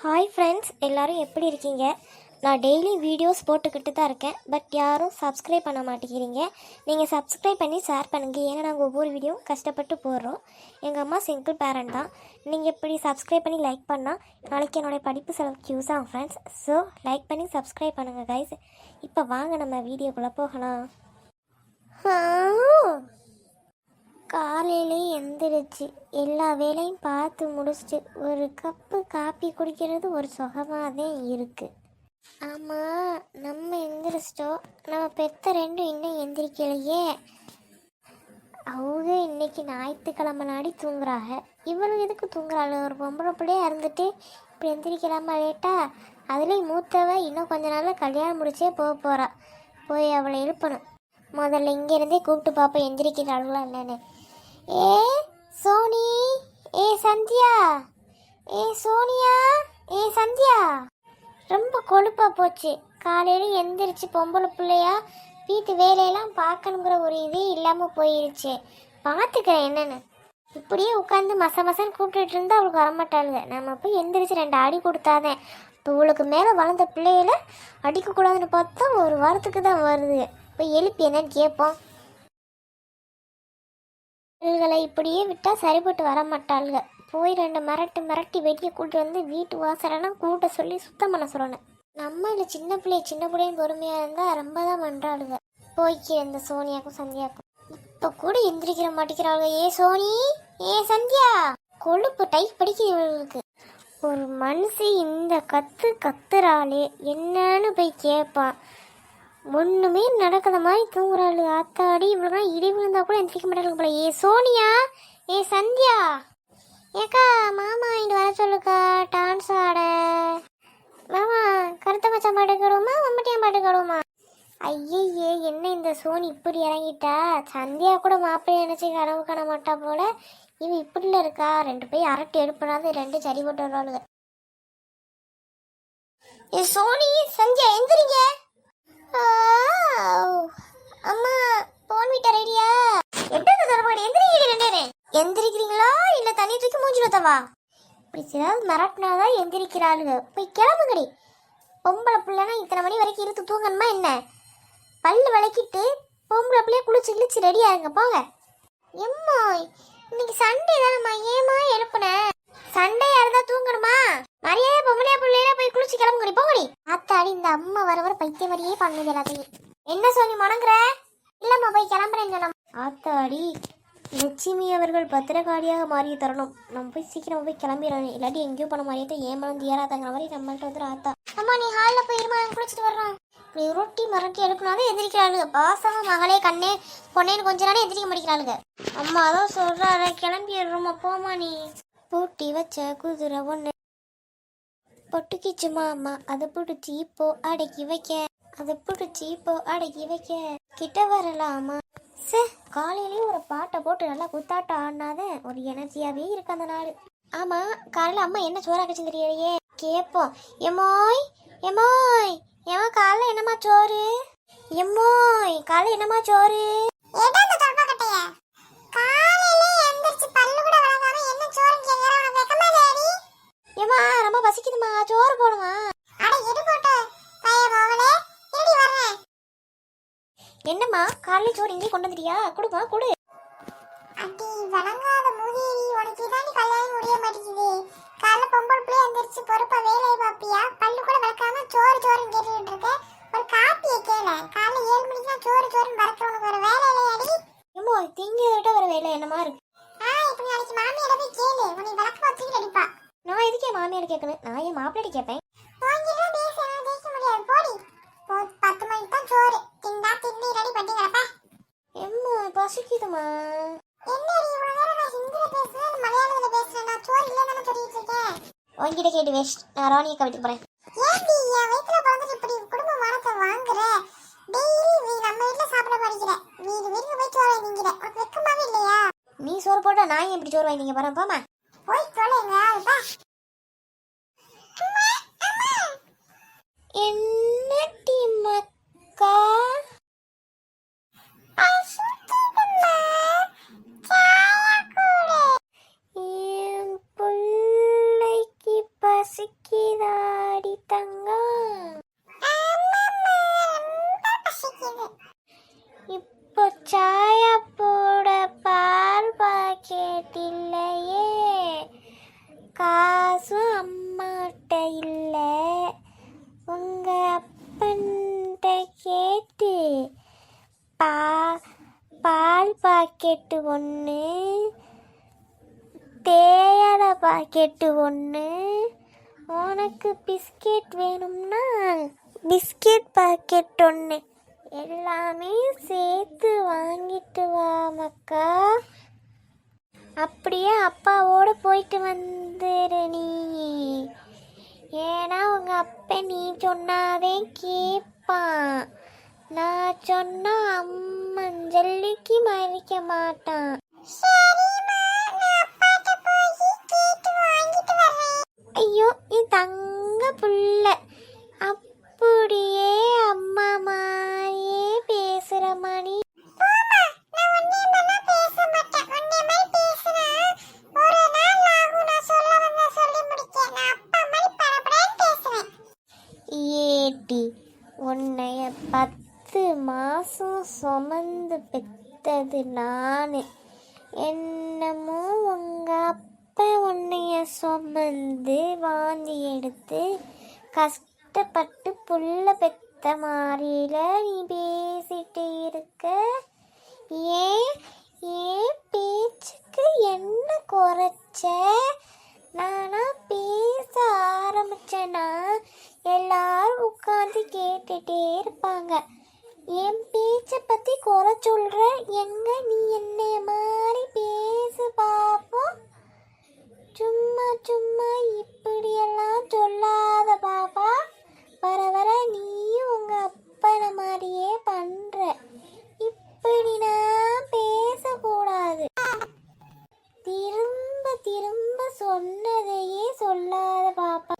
Hi friends, எல்லோரும் எப்படி இருக்கீங்க? நான் டெய்லி வீடியோஸ் போட்டுக்கிட்டு தான் இருக்கேன். பட் யாரும் சப்ஸ்கிரைப் பண்ண மாட்டேங்கிறீங்க. நீங்கள் சப்ஸ்கிரைப் பண்ணி ஷேர் பண்ணுங்கள். ஏன்னா நாங்கள் ஒவ்வொரு வீடியோ கஷ்டப்பட்டு போடுறோம். எங்கள் அம்மா சிங்கிள் பேரண்ட் தான். நீங்கள் இப்படி சப்ஸ்கிரைப் பண்ணி லைக் பண்ணால் நாளைக்கு என்னுடைய படிப்பு செலவுக்கு யூஸ் ஆகும் ஃப்ரெண்ட்ஸ். ஸோ லைக் பண்ணி சப்ஸ்கிரைப் பண்ணுங்கள் கைஸ். இப்போ வாங்க நம்ம வீடியோக்குள்ளே போகலாம். காலையிலே எந்திரிச்சு எல்லா வேலையும் பார்த்து முடிச்சுட்டு ஒரு கப்பு காப்பி குடிக்கிறது ஒரு சுகமாக தான் இருக்குது. ஆமாம், நம்ம எந்திரிச்சிட்டோம். நம்ம பெத்த ரெண்டும் இன்னும் எந்திரிக்கலையே. அவங்க இன்னைக்கு ஞாயிற்றுக்கிழமை நாடி தூங்குறாங்க. இவளுக்கு எதுக்கு தூங்குறாள்? ஒரு பொம்பளை பிள்ளையா இருந்துட்டு இப்படி எந்திரிக்கலாமா லேட்டா? அதுலேயும் மூத்தவ இன்னும் கொஞ்ச நாளில் கல்யாணம் முடிச்சே போக போகிறா. போய் அவளை எழுப்பணும். முதல்ல இங்கேருந்தே கூப்பிட்டு பார்ப்போம் எந்திரிக்கிறாளுங்களா என்னன்னு. ஏ சோனி, ஏ சந்தியா, ஏ சோனியா, ஏ சந்தியா. ரொம்ப கொழுப்பா போச்சு. காலையில் எந்திரிச்சு பொம்பளை பிள்ளையா வீட்டு வேலையெல்லாம் பார்க்கணுங்கிற ஒரு இதே இல்லாமல் போயிருச்சு. பார்த்துக்கிறேன் என்னென்னு. இப்படியே உட்காந்து மசன்னு கூப்பிட்டுட்டு இருந்தா அவளுக்கு வரமாட்டாளுங்க. நம்ம போய் எந்திரிச்சு 2 அடி கொடுத்தாதேன். இப்போ இவளுக்கு மேலே வளர்ந்த பிள்ளைகளை அடிக்கக்கூடாதுன்னு பார்த்தா ஒரு வாரத்துக்கு தான் வருது. போய் எழுப்பி என்னன்னு கேட்போம். இவள்களை இப்படியே விட்டால் சரிப்பட்டு வர மாட்டாளுங்க. போய் 2 மிரட்டி வெட்டியை கூட்டு வந்து வீட்டு வாசலெல்லாம் கூட்ட சொல்லி சுத்தம் பண்ண சொல்லணும். நம்ம இல்லை சின்ன பிள்ளையும் பொறுமையாக இருந்தால் ரொம்ப தான் பண்ணுறாளுங்க. போய்க்கு இந்த சோனியாக்கும் சந்தியாக்கும் இப்போ கூட எந்திரிக்கிற மாட்டேங்கிறாளுங்க. ஏ சோனி, ஏ சந்தியா. கொழுப்பு டைப் படிக்குது இவளுக்கு. ஒரு மனுஷி இந்த கத்துறாளே என்னன்னு போய் கேட்பான். ஒன்றுமே நடக்கிற மாதிரி தூங்குறாளு. ஆத்தாடி, இவ்வளோ இடி விழுந்தா கூட எந்திரிக்க மாட்டாளுங்க போல. ஏ சோனியா, ஏ சந்தியா. ஏக்கா மாமா இங்கே வர சொல்லுக்கா டான்ஸ் ஆட. மாமா கருத்த மச்சான் பாட்டு கடுவோமா, மம்மட்டியான் பாட்டு கடுவோமா? ஐயே, என்ன இந்த சோனி இப்படி இறங்கிட்டா? சந்தியா கூட மாப்பிள்ளை நினச்சி கனவு காண மாட்டா போல. இவன் இப்படில இருக்கா? 2 போய் அரட்டை எடுப்படாது 2 சரி போட்டு வருவாளுங்க. ஏ சோனி, சந்தியா எந்திரிங்க. அம்மா போன் வீட்டை ரெடியா? எப்படி தரப்பாடு எந்திரிக்கிறீங்க? எந்திரிக்கிறீங்களா இல்ல தண்ணி தூக்கி மூஞ்சி வைத்தவா? இப்படி ஏதாவது மிரட்டினாதான் எந்திரிக்கிறாளுங்க. போய் கிளம்புங்கடி. பொம்பளை பிள்ளைனா இத்தனை மணி வரைக்கும் இருந்து தூங்கணுமா என்ன? பல்லு விளக்கிட்டு பொம்பளை பிள்ளைய குளிச்சு கிழிச்சு ரெடியா இருங்க போங்க. எம்மா இன்னைக்கு சண்டே தானம்மா, ஏமா எழுப்புன? சண்டையா இருந்தா தூங்கணுமா? மரியாதை பொம்பளையா பிள்ளையா போய் குளிச்சு கிளம்புங்கடி போங்கடி. ஆத்தாடி, இந்த அம்மா வர பைத்திய மாதிரியே பண்ணுது எல்லாத்தையும். என்ன சொல்லி முடங்குற? இல்லம்மா போய் கிளம்புறேன். ஆத்தாடி, லட்சுமி அவர்கள் பத்திரகாளியாக மாறிய தரணும். நம்ம போய் சீக்கிரம் போய் கிளம்பிடணும். இல்லாட்டி எங்கேயோ போன மாதிரியே ஏமாந்து ஏறாதாங்கிற மாதிரி நம்மள்ட்ட வந்து ஆத்தா. அம்மா நீ ஹாலில் போய் இருமா, குளிச்சுட்டு வர்றோம். இப்படி ரொட்டி மிரட்டி எடுக்கணும் எந்திரிக்கிறாளுங்க. பாசமா மகளே கண்ணே பொண்ணேன்னு கொஞ்ச நேரம் எந்திரிக்க முடிக்கிறாளுங்க. அம்மா அதான் சொல்றாரு கிளம்பிடுறோமா போமா. நீ பூட்டி வச்ச குதிரை ஒன்று பொட்டுக்கிச்சுமா அம்மா, அதை பிடிச்சி இப்போ அடக்கி வைக்க. கிட்ட வரலாமா? காலையிலேயே ஒரு பாட்டை போட்டு நல்லா குத்தாட்டம் ஆடினாதே ஒரு எனர்ஜியாவே இருக்கு அந்த நாள். ஆமா, காலையில அம்மா என்ன சோறாக்கச்சுன்னு தெரியலையே. கேட்போம். எம்மோய் காலைல என்னம்மா சோறு? காலைல என்னம்மா சோறு? ஏமா ரொம்ப பசிக்குதுமா, சோறு போடுமா? என்னம்மா காலையில சோறு இங்கே கொண்டு வந்துட்டியா? கொடுமா கொடு. அடி வணங்காத மூதேவி, உனக்கு இதாண்டி கல்யாணம் முடிய மாட்டேங்குது. காலைல பொம்பளை பிள்ளை எந்திரிச்சு பொறுப்பா வேலையை பார்ப்பியா? பல்லு கூட விளக்காம சோறுன்னு கேட்டுட்டு இருக்க. ஒரு காப்பியை கேள. காலைல 7 மணிக்கு தான் சோறுன்னு பறக்கிறவனுக்கு ஒரு வேலை இல்லையாடி? ஏமோ திங்கிட்ட வர வேலை என்னமா இருக்கு? இப்ப நாளைக்கு மாமியார போய் கேளு, உன்னை விளக்கு வச்சுட்டு அடிப்பா. நான் எதுக்கே மாமியார் கேட்கணும்? நான் என் மாப்பிள்ளை கேட்பேன். உன்கிட்ட பேச முடியாது போடி. 10 மணிக்கு தான் சோறு. தின்னி ரெடி பண்ணி கிடப்பா. எம்மா பசிக்குதுமா. என்னடி இவ்வளவு நேரம் நான் ஹிந்தில பேசுறேன், மலையாளத்துல பேசுறேன். நான் சோறு இல்லைன்னு சொல்லிட்டு இருக்கேன். உன்கிட்ட கேட்டு வேஸ்ட். நான் ராணியை கவிட்டு போறேன். ஏன்டி என் வயித்துல பிறந்துட்டு இப்படி குடும்ப மானத்தை வாங்குற? டெய்லி நீ நம்ம வீட்டுல சாப்பிட மாட்டேங்கிற. நீ வெளியே போய் சோறு வாங்கிக்கிற. உனக்கு வெக்கமாவே இல்லையா? நீ சோறு போட்டா நான் எப்படி சோறு வாங்கிங்க போறேன்? போமா போய் சொல்லுங்க. என்னடி மக்கா? என் பிள்ளைக்கு பசிக்க பசிக்குதாடி தங்கம்? ஆமாம்மா, ரொம்ப பசிக்குது. இப்போ சாயா போட பால் பாக்கெட் இல்லையே, காசும் அம்மாட்ட இல்லை. உங்க அப்பன்ட்ட கேட்டு பா பால் பாக்கெட்டு ஒன்று, தேயலை பாக்கெட்டு ஒன்று, உனக்கு பிஸ்கெட் வேணும்னா பிஸ்கெட் பாக்கெட் ஒன்று, எல்லாமே சேர்த்து வாங்கிட்டு வா மக்கா. அப்படியே அப்பாவோட போயிட்டு வந்துரு நீ. ஏன்னா உங்க அப்பா நீ சொன்னாதே கேட்பான், நான் சொன்னா அம்மன் ஜல்லிக்கு மறிக்க மாட்டான். சரிம்மா, நான் அப்பாட்ட போய் கேட்டு வாங்கிட்டு வரேன். ஐயோ என் தங்க புள்ள, அப்படியே அம்மா மாதிரியே பேசுற மணி. போம்மா, நான் உன்னைய மாதிரிலாம் பேச மாட்டேன். உன்னைய மாதிரி பேசினா ஒரு நாள் ஆகும் நான் சொல்ல வந்த சொல்லி முடிக்க. நான் அப்பா மாதிரி படபடன்னு பேசுவேன். ஏட்டி, உன்னைய 10 மாசம் சுமந்து பெத்தது நானு. என்னமோ உங்க அப்பா உன்னைய சுமந்து வாந்தி எடுத்து கஷ்டப்பட்டு புள்ள பெத்த மாதிரில நீ பேசிட்டு இருக்க. ஏன் ஏன் பேச்சுக்கு என்ன குறைச்ச? நானா பேச ஆரம்பிச்சேன்னா எல்லாரும் உட்காந்து கேட்டுட்டே இருப்பாங்க. என் பேச்சை பத்தி குறை சொல்ற, எங்க நீ என்னைய மாதிரி பேசு பாப்போம். சும்மா சும்மா இப்படியெல்லாம் சொல்லாத பாப்பா. வர வர நீயும் உங்க அப்பனை மாதிரியே பண்ற. இப்படி நான் பேசக்கூடாது. திரும்ப திரும்ப சொன்னதையே சொல்லாத பாப்பா.